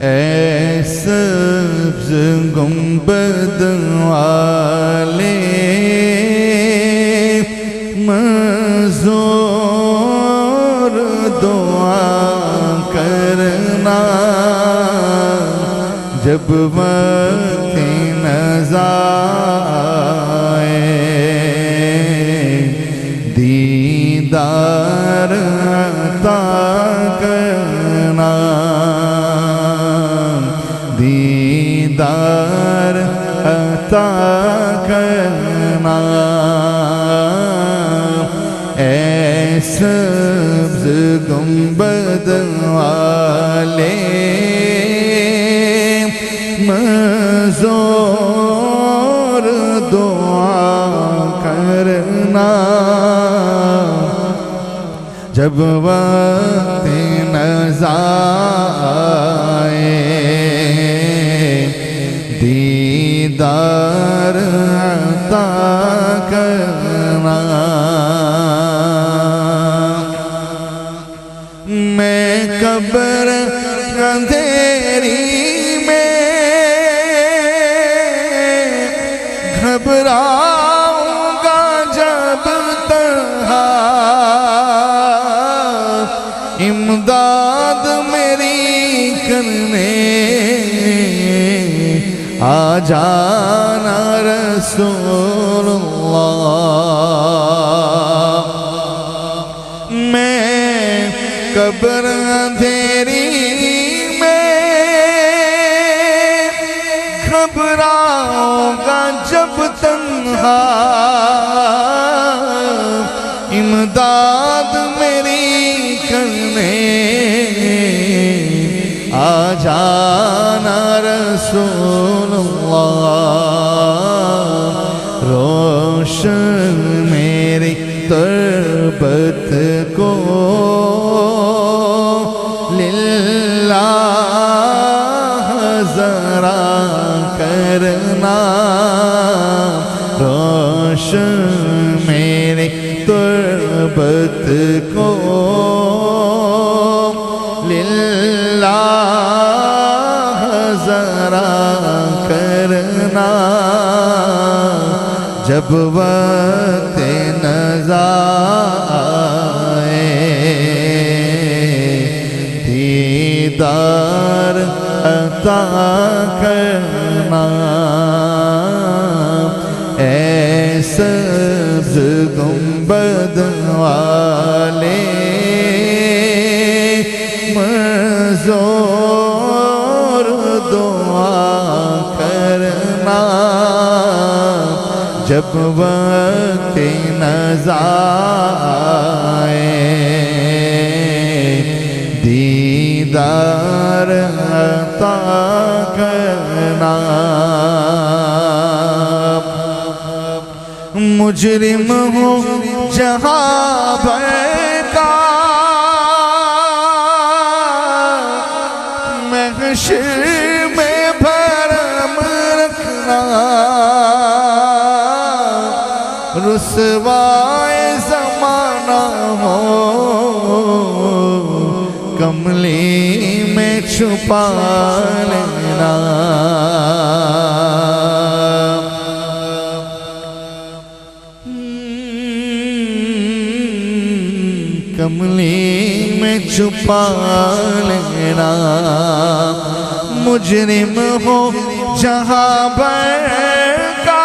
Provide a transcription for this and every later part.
اے سبز گنبد والے منظور دعا کرنا جب وقت نزا آئے دیدار عطا کرنا دیدار عطا کرنا اے سبز گنبد والے منظور دعا کرنا جب وقت نزا آئے دیدار عطا کرنا میں قبر اندھیری میں گھبراؤں گا جب تنہا امداد میری کرنے آ جانا رسول اللہ میں قبر اندھیری میں گھبراؤں گا جب تنہا امداد میری کرنے آ جانا رسول اللہ روشن میری تربت کو للہ ذرا کرنا روشن میری تربت کو للہ ذرا کرنا جب وقت نزا آئے دیدار عطا کرنا اے سبز گنبد والے منظور دعا کرنا جب وقت نزا آئے دیدار عطا کرنا مجرم ہوں جہاں بھر کا محشر میں بھرم رکھنا رسوائے زمانہ ہو کملی میں چھپا لینا کملی میں چھپا لینا مجرم ہو جہاں بھر کا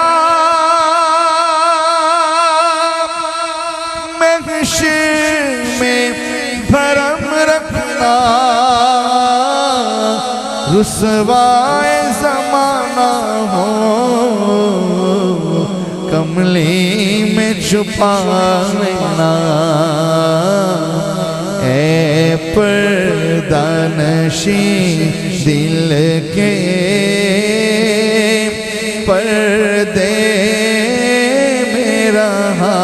محشر میں بھرم رکھنا رسوائے زمانہ ہو کملی میں چھپا لینا اے پردہ نشین دل کے پردے میں رہا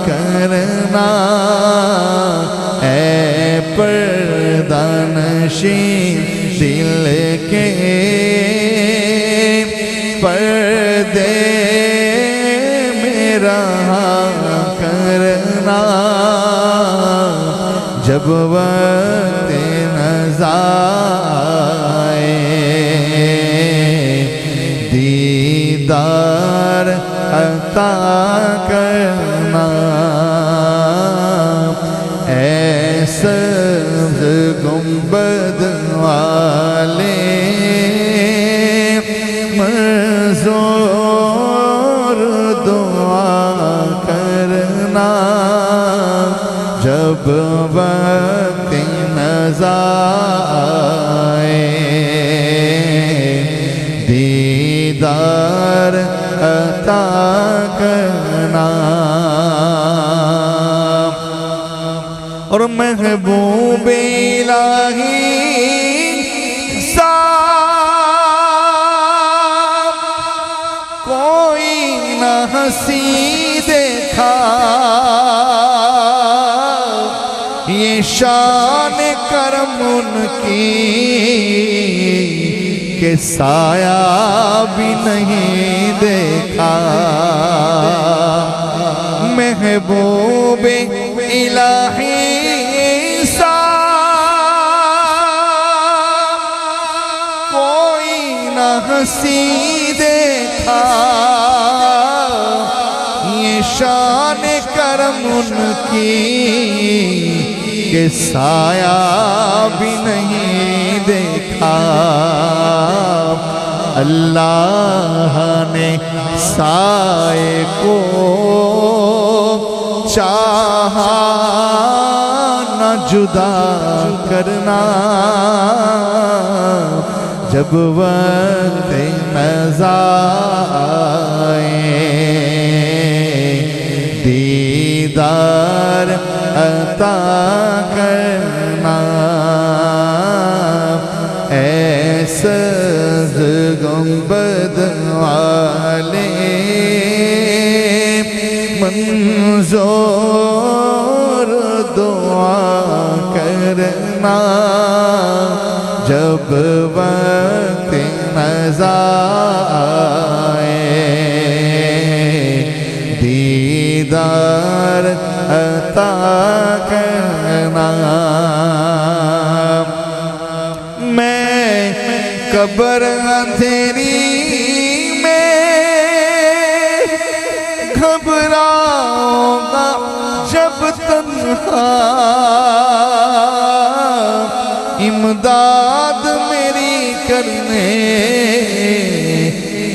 کرنا اے پردہ نشین دل کے پردے میں رہا کرنا جب وقت نزا آئے دیدار عطا کرنا اے سبز گنبد والے منظور دعا کرنا جب وقت نزا آئے دیدار عطا کرنا اور محبوب الہی صاحب کوئی نہ ہنسی دیکھا یہ شان کرم ان کی کہ سایہ بھی نہیں دیکھا محبوب الہی صاحب کوئی نہ ہنسی دیکھا یہ شان کرم ان کی کہ سایہ بھی نہیں دیکھا اللہ نے سائے کو چاہا نہ جدا کرنا جب وقت نزا آئے دیدار عطا کرنا اے سبز گنبد والے منظور دعا کرنا جب وقت نزا آئے دیدار عطا کرنا میں قبر اندھیری میں گھبراؤں گا جب تنہا امداد میری کرنے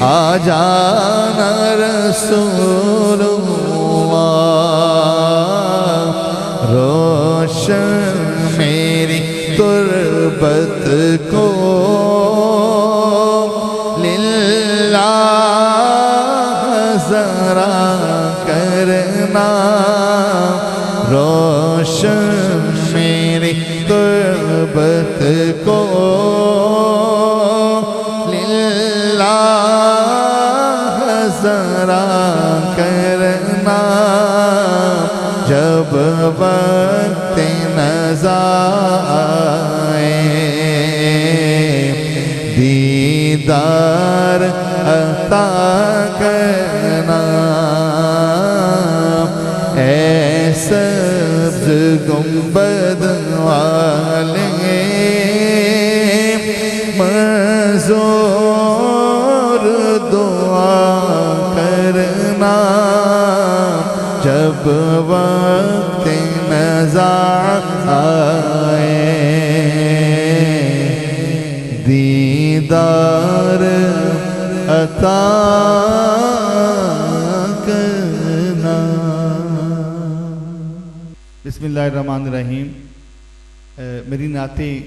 آ جانا رسول اللہ روشن میری تربت کو للہ ذرا کرنا روشن میری تربت کو للہ ذرا کرنا جب وقت نزا آئے دیدار عطا کرنا اے سبز گنبد والے منظور دعا کرنا جب وقت نزا آئے دیدار عطا کرنا بسم اللہ الرحمن الرحیم میری نعتیں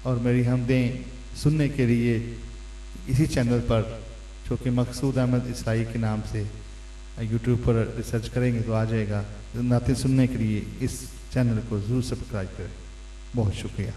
اور میری حمدیں سننے کے لیے اسی چینل پر جو کہ مقصود احمد عیسائی کے نام سے یوٹیوب پر ریسرچ کریں گے تو آ جائے گا نعتیں سننے کے لیے اس چینل کو ضرور سبسکرائب کریں بہت شکریہ